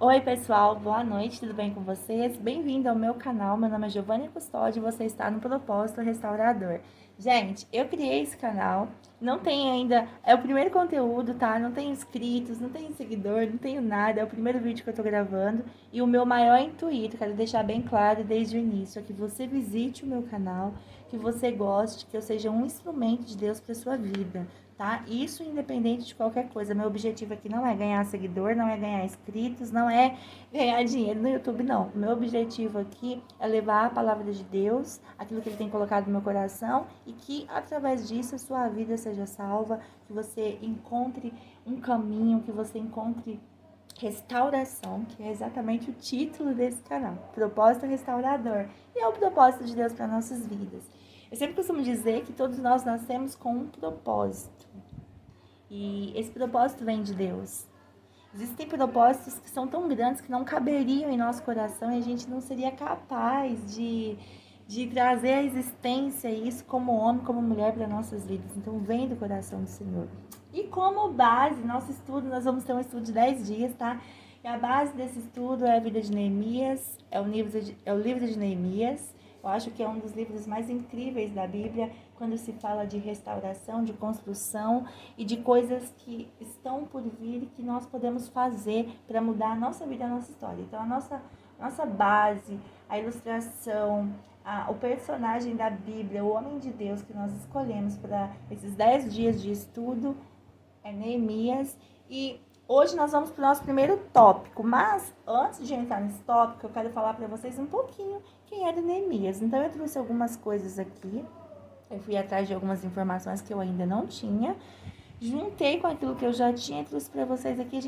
Oi pessoal, boa noite, tudo bem com vocês? Bem-vindo ao meu canal, meu nome é Giovanni Custódio e você está no Propósito Restaurador. Gente, eu criei esse canal, não tem ainda, é o primeiro conteúdo, tá? Não tenho inscritos, não tenho seguidor, não tenho nada, é o primeiro vídeo que eu tô gravando e o meu maior intuito, quero deixar bem claro desde o início, é que você visite o meu canal, que você goste, que eu seja um instrumento de Deus para sua vida. Tá? Isso independente de qualquer coisa. Meu objetivo aqui não é ganhar seguidor, não é ganhar inscritos, não é ganhar dinheiro no YouTube, não. O meu objetivo aqui é levar a palavra de Deus, aquilo que Ele tem colocado no meu coração, e que através disso a sua vida seja salva, que você encontre um caminho, que você encontre restauração, que é exatamente o título desse canal, Propósito Restaurador, e é o propósito de Deus para nossas vidas. Eu sempre costumo dizer que todos nós nascemos com um propósito, e esse propósito vem de Deus. Existem propósitos que são tão grandes que não caberiam em nosso coração e a gente não seria capaz de trazer à existência isso como homem, como mulher para nossas vidas. Então vem do coração do Senhor. E como base, nosso estudo, nós vamos ter um estudo de 10 dias, tá? E a base desse estudo é a vida de Neemias, é o livro de Neemias. Eu acho que é um dos livros mais incríveis da Bíblia, quando se fala de restauração, de construção e de coisas que estão por vir e que nós podemos fazer para mudar a nossa vida, a nossa história. Então, a nossa base, a ilustração, o personagem da Bíblia, o homem de Deus que nós escolhemos para esses 10 dias de estudo é Neemias. E hoje nós vamos para o nosso primeiro tópico, mas antes de entrar nesse tópico, eu quero falar para vocês um pouquinho quem era Neemias. Então eu trouxe algumas coisas aqui, eu fui atrás de algumas informações que eu ainda não tinha, juntei com aquilo que eu já tinha e trouxe para vocês aqui.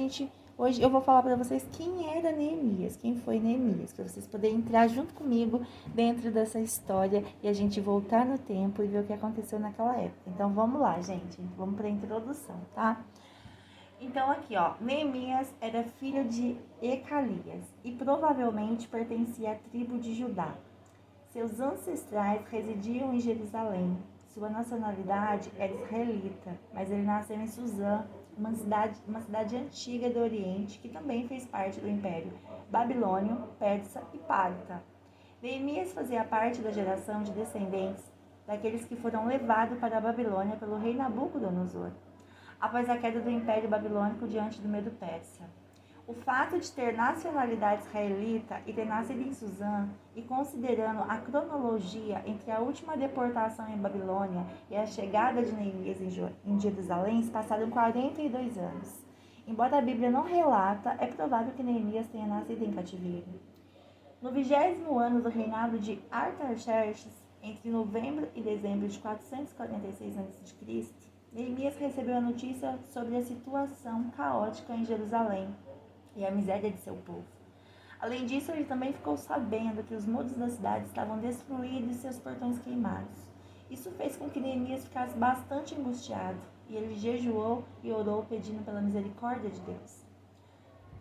Hoje eu vou falar para vocês quem era Neemias, quem foi Neemias, para vocês poderem entrar junto comigo dentro dessa história e a gente voltar no tempo e ver o que aconteceu naquela época. Então vamos lá, gente, vamos para a introdução, tá? Então aqui, ó, Neemias era filho de Ecalias e provavelmente pertencia à tribo de Judá. Seus ancestrais residiam em Jerusalém. Sua nacionalidade era israelita, mas ele nasceu em Suzã, uma cidade antiga do Oriente que também fez parte do Império Babilônio, Persa e Parta. Neemias fazia parte da geração de descendentes daqueles que foram levados para a Babilônia pelo rei Nabucodonosor, após a queda do Império Babilônico diante do medo persa. O fato de ter nacionalidade israelita e ter nascido em Suzã, e considerando a cronologia entre a última deportação em Babilônia e a chegada de Neemias em Jerusalém, se passaram 42 anos. Embora a Bíblia não relata, é provável que Neemias tenha nascido em cativeiro. No 20º ano do reinado de Artaxerxes, entre novembro e dezembro de 446 a.C., Neemias recebeu a notícia sobre a situação caótica em Jerusalém e a miséria de seu povo. Além disso, ele também ficou sabendo que os muros da cidade estavam destruídos e seus portões queimados. Isso fez com que Neemias ficasse bastante angustiado, e ele jejuou e orou pedindo pela misericórdia de Deus.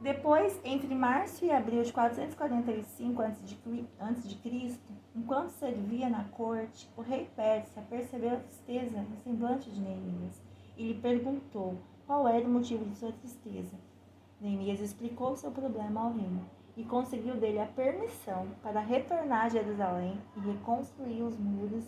Depois, entre março e abril de 445 a.C., enquanto servia na corte, o rei persa percebeu a tristeza no semblante de Neemias e lhe perguntou qual era o motivo de sua tristeza. Neemias explicou seu problema ao rei e conseguiu dele a permissão para retornar a Jerusalém e reconstruir os muros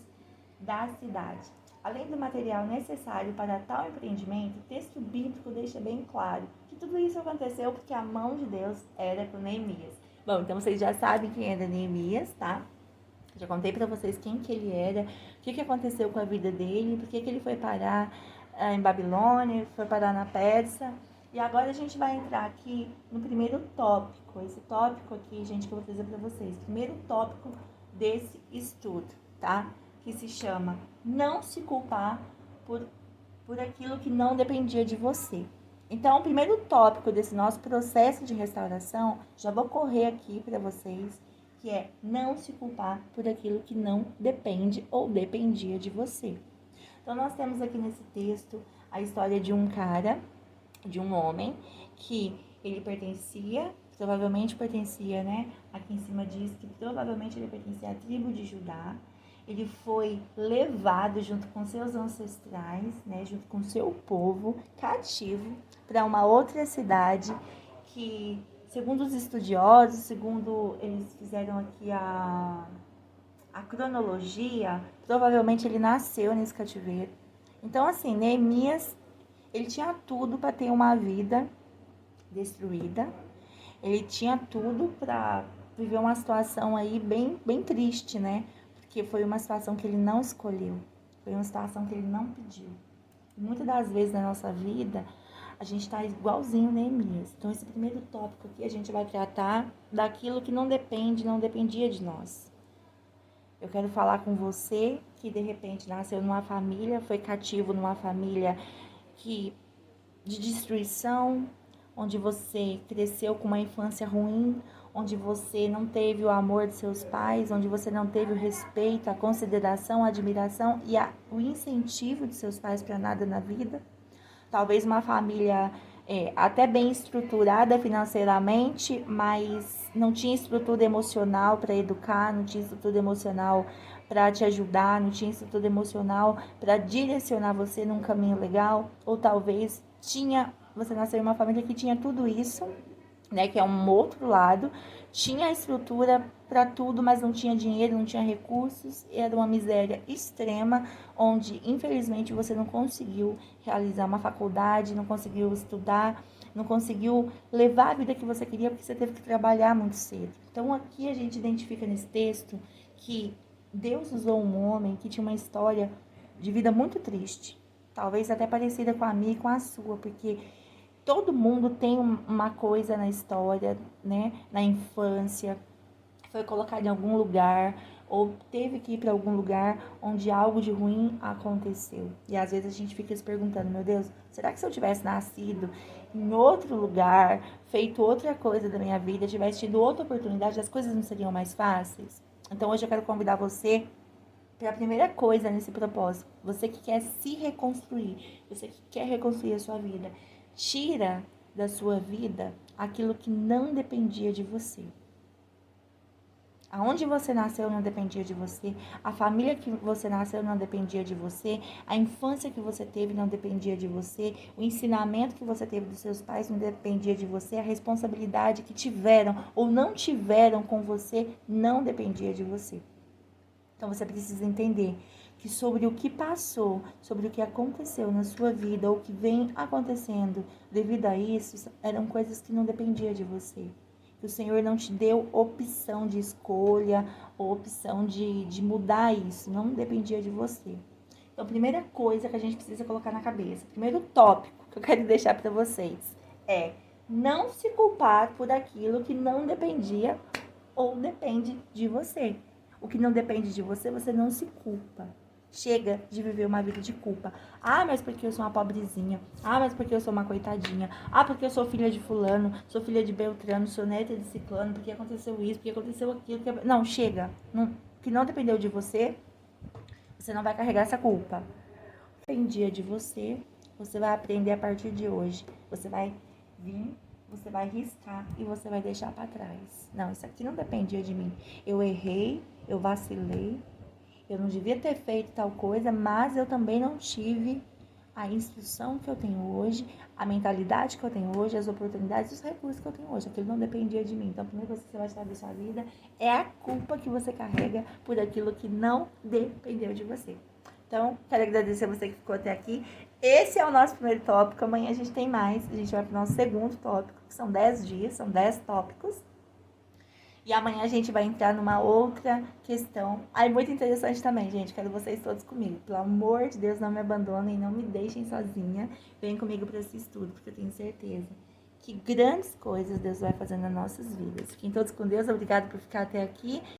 da cidade. Além do material necessário para tal empreendimento, o texto bíblico deixa bem claro que tudo isso aconteceu porque a mão de Deus era com Neemias. Bom, então vocês já sabem quem era Neemias, tá? Já contei para vocês quem que ele era, o que aconteceu com a vida dele, por que ele foi parar em Babilônia, foi parar na Pérsia. E agora a gente vai entrar aqui no primeiro tópico. Esse tópico aqui, gente, que eu vou trazer para vocês. Primeiro tópico desse estudo, tá? Que se chama não se culpar por aquilo que não dependia de você. Então, o primeiro tópico desse nosso processo de restauração, já vou correr aqui para vocês, que é não se culpar por aquilo que não depende ou dependia de você. Então, nós temos aqui nesse texto a história de um cara, de um homem, que ele provavelmente pertencia, né? Aqui em cima diz que provavelmente ele pertencia à tribo de Judá. Ele foi levado junto com seus ancestrais, né? Junto com seu povo cativo para uma outra cidade que Segundo os estudiosos, segundo eles fizeram aqui a cronologia, provavelmente ele nasceu nesse cativeiro. Então, assim, Neemias, ele tinha tudo para ter uma vida destruída. Ele tinha tudo para viver uma situação aí bem triste, né? Porque foi uma situação que ele não escolheu. Foi uma situação que ele não pediu. E muitas das vezes na nossa vida, a gente está igualzinho Neemias. Então, esse primeiro tópico aqui, a gente vai tratar daquilo que não dependia de nós. Eu quero falar com você que, de repente, nasceu numa família, foi cativo numa família de destruição, onde você cresceu com uma infância ruim, onde você não teve o amor de seus pais, onde você não teve o respeito, a consideração, a admiração e o incentivo de seus pais para nada na vida. Talvez uma família até bem estruturada financeiramente, mas não tinha estrutura emocional para educar, não tinha estrutura emocional para te ajudar, não tinha estrutura emocional para direcionar você num caminho legal, ou talvez você nasceu em uma família que tinha tudo isso, né, que é um outro lado, tinha a estrutura para tudo, mas não tinha dinheiro, não tinha recursos, era uma miséria extrema, onde infelizmente você não conseguiu realizar uma faculdade, não conseguiu estudar, não conseguiu levar a vida que você queria porque você teve que trabalhar muito cedo. Então aqui a gente identifica nesse texto que Deus usou um homem que tinha uma história de vida muito triste, talvez até parecida com a minha e com a sua, porque todo mundo tem uma coisa na história, né? Na infância, foi colocado em algum lugar ou teve que ir para algum lugar onde algo de ruim aconteceu. E às vezes a gente fica se perguntando, meu Deus, será que se eu tivesse nascido em outro lugar, feito outra coisa da minha vida, tivesse tido outra oportunidade, as coisas não seriam mais fáceis? Então hoje eu quero convidar você para a primeira coisa nesse propósito. Você que quer se reconstruir, você que quer reconstruir a sua vida, tira da sua vida aquilo que não dependia de você. Aonde você nasceu não dependia de você, a família que você nasceu não dependia de você, a infância que você teve não dependia de você, o ensinamento que você teve dos seus pais não dependia de você, a responsabilidade que tiveram ou não tiveram com você não dependia de você. Então você precisa entender que sobre o que passou, sobre o que aconteceu na sua vida ou que vem acontecendo devido a isso, eram coisas que não dependiam de você. Que o Senhor não te deu opção de escolha ou opção de mudar isso, não dependia de você. Então, a primeira coisa que a gente precisa colocar na cabeça, primeiro tópico que eu quero deixar para vocês é não se culpar por aquilo que não dependia ou depende de você. O que não depende de você, você não se culpa. Chega de viver uma vida de culpa. Ah, mas porque eu sou uma pobrezinha. Ah, mas porque eu sou uma coitadinha. Ah, porque eu sou filha de fulano, sou filha de Beltrano, sou neta de ciclano, porque aconteceu isso, porque aconteceu aquilo. Porque... Não, chega. Não, que não dependeu de você, você não vai carregar essa culpa. Dependia de você, você vai aprender a partir de hoje. Você vai vir, você vai riscar e você vai deixar para trás. Não, isso aqui não dependia de mim. Eu errei, eu vacilei, eu não devia ter feito tal coisa, mas eu também não tive a instrução que eu tenho hoje, a mentalidade que eu tenho hoje, as oportunidades e os recursos que eu tenho hoje. Aquilo não dependia de mim. Então, a primeira coisa que você vai tirar da sua vida é a culpa que você carrega por aquilo que não dependeu de você. Então, quero agradecer a você que ficou até aqui. Esse é o nosso primeiro tópico. Amanhã a gente tem mais. A gente vai para o nosso segundo tópico, que são 10 dias, são 10 tópicos. E amanhã a gente vai entrar numa outra questão. Aí, muito interessante também, gente. Quero vocês todos comigo. Pelo amor de Deus, não me abandonem, não me deixem sozinha. Vem comigo para esse estudo, porque eu tenho certeza que grandes coisas Deus vai fazer nas nossas vidas. Fiquem todos com Deus. Obrigada por ficar até aqui.